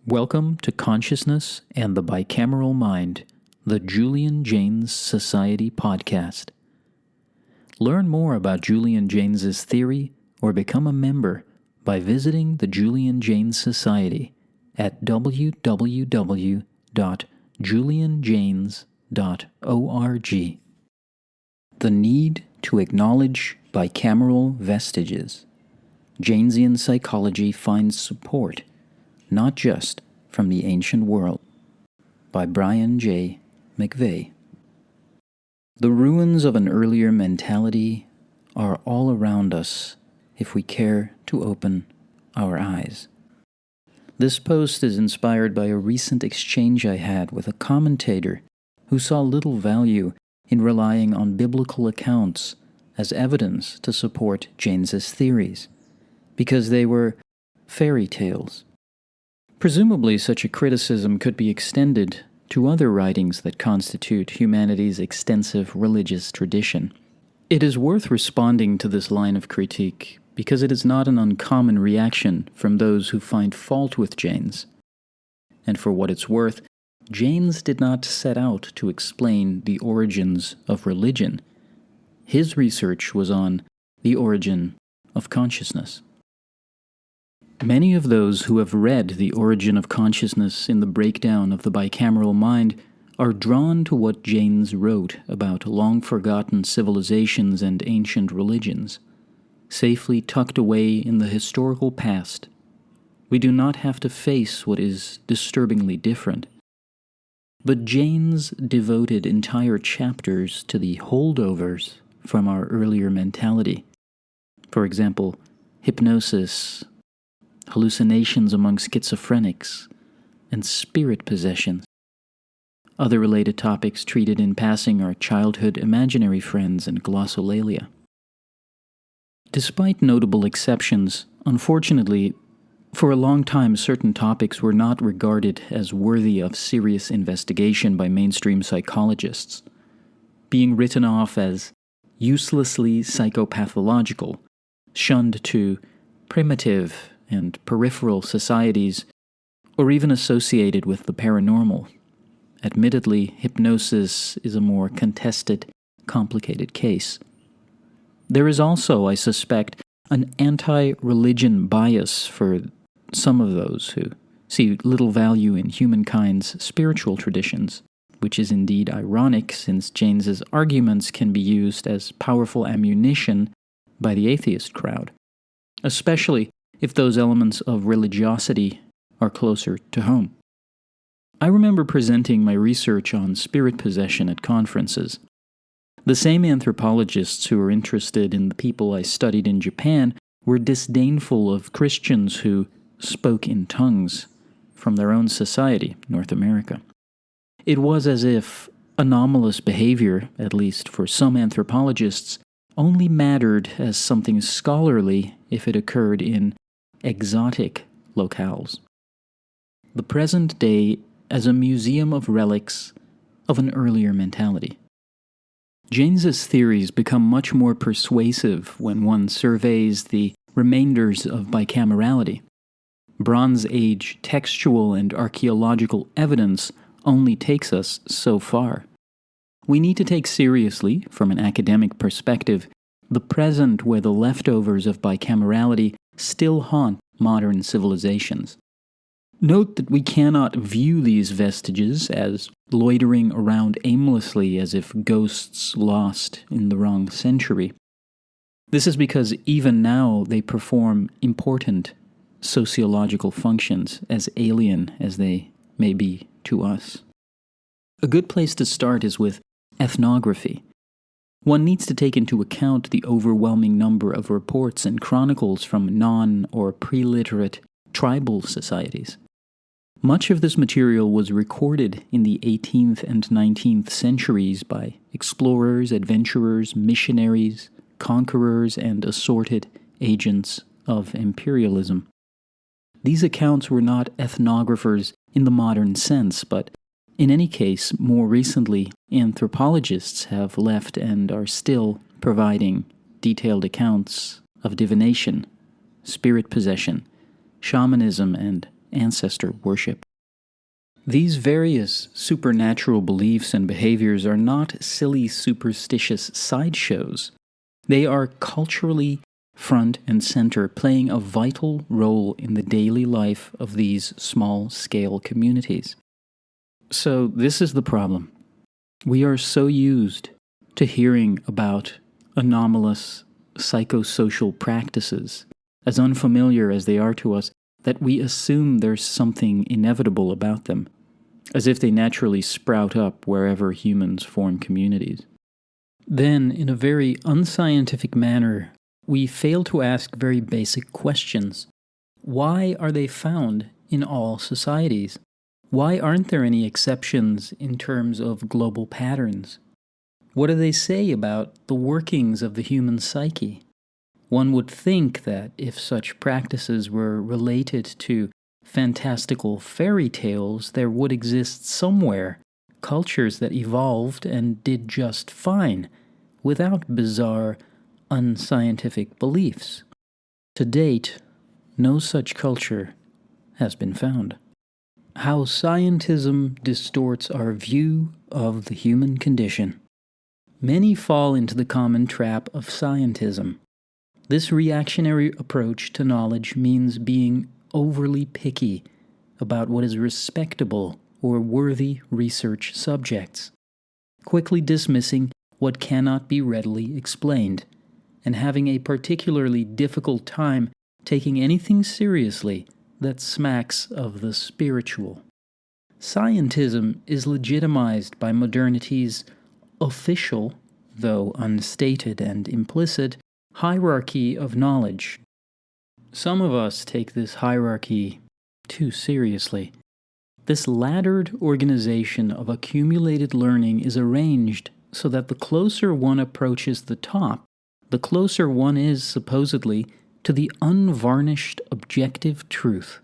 Welcome to Consciousness and the Bicameral Mind, the Julian Jaynes Society podcast. Learn more about Julian Jaynes' theory or become a member by visiting the Julian Jaynes Society at www.julianjaynes.org. The need to acknowledge bicameral vestiges. Jaynesian psychology finds support not just from the ancient world, by Brian J. McVeigh. The ruins of an earlier mentality are all around us if we care to open our eyes. This post is inspired by a recent exchange I had with a commentator who saw little value in relying on biblical accounts as evidence to support Jaynes' theories, because they were fairy tales. Presumably, such a criticism could be extended to other writings that constitute humanity's extensive religious tradition. It is worth responding to this line of critique because it is not an uncommon reaction from those who find fault with Jaynes. And for what it's worth, Jaynes did not set out to explain the origins of religion. His research was on the origin of consciousness. Many of those who have read The Origin of Consciousness in the Breakdown of the Bicameral Mind are drawn to what Jaynes wrote about long-forgotten civilizations and ancient religions, safely tucked away in the historical past. We do not have to face what is disturbingly different. But Jaynes devoted entire chapters to the holdovers from our earlier mentality. For example, hypnosis, hallucinations among schizophrenics, and spirit possessions. Other related topics treated in passing are childhood imaginary friends and glossolalia. Despite notable exceptions, unfortunately, for a long time certain topics were not regarded as worthy of serious investigation by mainstream psychologists, being written off as uselessly psychopathological, shunned to primitive and peripheral societies, or even associated with the paranormal. Admittedly, hypnosis is a more contested, complicated case. There is also, I suspect, an anti-religion bias for some of those who see little value in humankind's spiritual traditions, which is indeed ironic since Jaynes' arguments can be used as powerful ammunition by the atheist crowd, especially if those elements of religiosity are closer to home. I remember presenting my research on spirit possession at conferences. The same anthropologists who were interested in the people I studied in Japan were disdainful of Christians who spoke in tongues from their own society, North America. It was as if anomalous behavior, at least for some anthropologists, only mattered as something scholarly if it occurred in exotic locales. The present day as a museum of relics of an earlier mentality. Jaynes' theories become much more persuasive when one surveys the remainders of bicamerality. Bronze Age textual and archaeological evidence only takes us so far. We need to take seriously, from an academic perspective, the present where the leftovers of bicamerality still haunt modern civilizations. Note that we cannot view these vestiges as loitering around aimlessly as if ghosts lost in the wrong century. This is because even now they perform important sociological functions, as alien as they may be to us. A good place to start is with ethnography. One needs to take into account the overwhelming number of reports and chronicles from non- or pre-literate tribal societies. Much of this material was recorded in the 18th and 19th centuries by explorers, adventurers, missionaries, conquerors, and assorted agents of imperialism. These accounts were not ethnographers in the modern sense, but in any case, more recently, anthropologists have left and are still providing detailed accounts of divination, spirit possession, shamanism, and ancestor worship. These various supernatural beliefs and behaviors are not silly superstitious sideshows. They are culturally front and center, playing a vital role in the daily life of these small-scale communities. So this is the problem. We are so used to hearing about anomalous psychosocial practices, as unfamiliar as they are to us, that we assume there's something inevitable about them, as if they naturally sprout up wherever humans form communities. Then, in a very unscientific manner, we fail to ask very basic questions. Why are they found in all societies? Why aren't there any exceptions in terms of global patterns? What do they say about the workings of the human psyche? One would think that if such practices were related to fantastical fairy tales, there would exist somewhere cultures that evolved and did just fine, without bizarre, unscientific beliefs. To date, no such culture has been found. How scientism distorts our view of the human condition. Many fall into the common trap of scientism. This reactionary approach to knowledge means being overly picky about what is respectable or worthy research subjects, quickly dismissing what cannot be readily explained, and having a particularly difficult time taking anything seriously that smacks of the spiritual. Scientism is legitimized by modernity's official, though unstated and implicit, hierarchy of knowledge. Some of us take this hierarchy too seriously. This laddered organization of accumulated learning is arranged so that the closer one approaches the top, the closer one is, supposedly, to the unvarnished objective truth.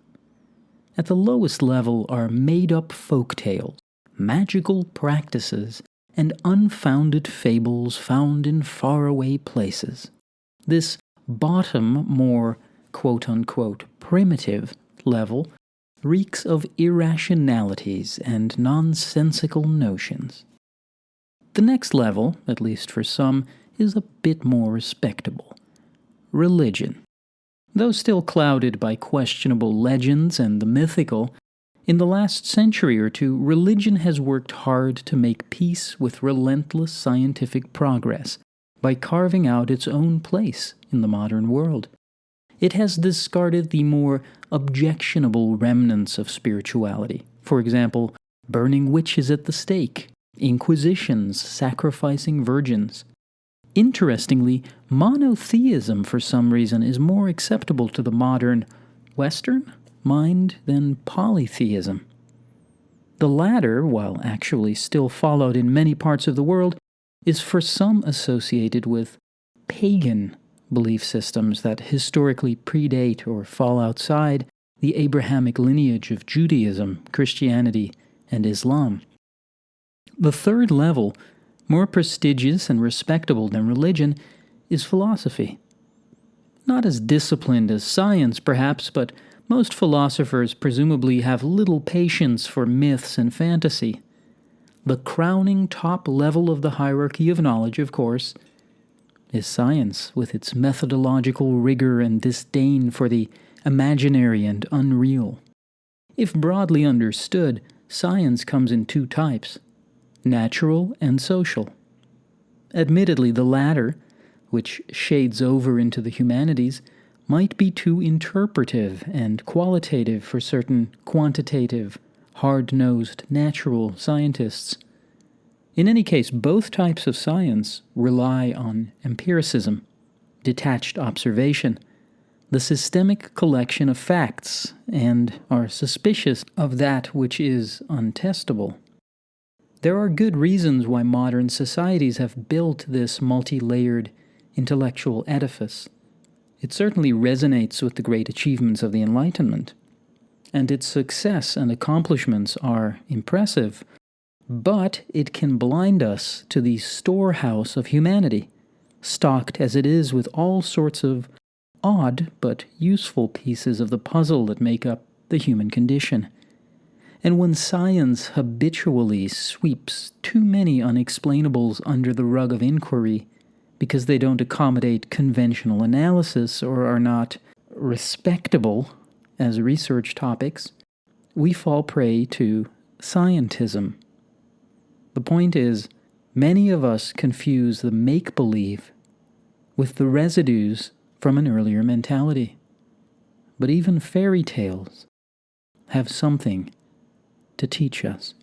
At the lowest level are made-up folk tales, magical practices, and unfounded fables found in faraway places. This bottom, more quote-unquote primitive level reeks of irrationalities and nonsensical notions. The next level, at least for some, is a bit more respectable. Religion. Though still clouded by questionable legends and the mythical, in the last century or two, religion has worked hard to make peace with relentless scientific progress by carving out its own place in the modern world. It has discarded the more objectionable remnants of spirituality, for example, burning witches at the stake, inquisitions sacrificing virgins. Interestingly, monotheism for some reason is more acceptable to the modern Western mind than polytheism. The latter, while actually still followed in many parts of the world, is for some associated with pagan belief systems that historically predate or fall outside the Abrahamic lineage of Judaism, Christianity, and Islam. The third level, more prestigious and respectable than religion, is philosophy. Not as disciplined as science, perhaps, but most philosophers presumably have little patience for myths and fantasy. The crowning top level of the hierarchy of knowledge, of course, is science, with its methodological rigor and disdain for the imaginary and unreal. If broadly understood, science comes in two types: natural and social. Admittedly, the latter, which shades over into the humanities, might be too interpretive and qualitative for certain quantitative, hard-nosed natural scientists. In any case, both types of science rely on empiricism, detached observation, the systemic collection of facts, and are suspicious of that which is untestable. There are good reasons why modern societies have built this multi-layered intellectual edifice. It certainly resonates with the great achievements of the Enlightenment, and its success and accomplishments are impressive, but it can blind us to the storehouse of humanity, stocked as it is with all sorts of odd but useful pieces of the puzzle that make up the human condition. And when science habitually sweeps too many unexplainables under the rug of inquiry because they don't accommodate conventional analysis or are not respectable as research topics, we fall prey to scientism. The point is, many of us confuse the make-believe with the residues from an earlier mentality. But even fairy tales have something to teach us.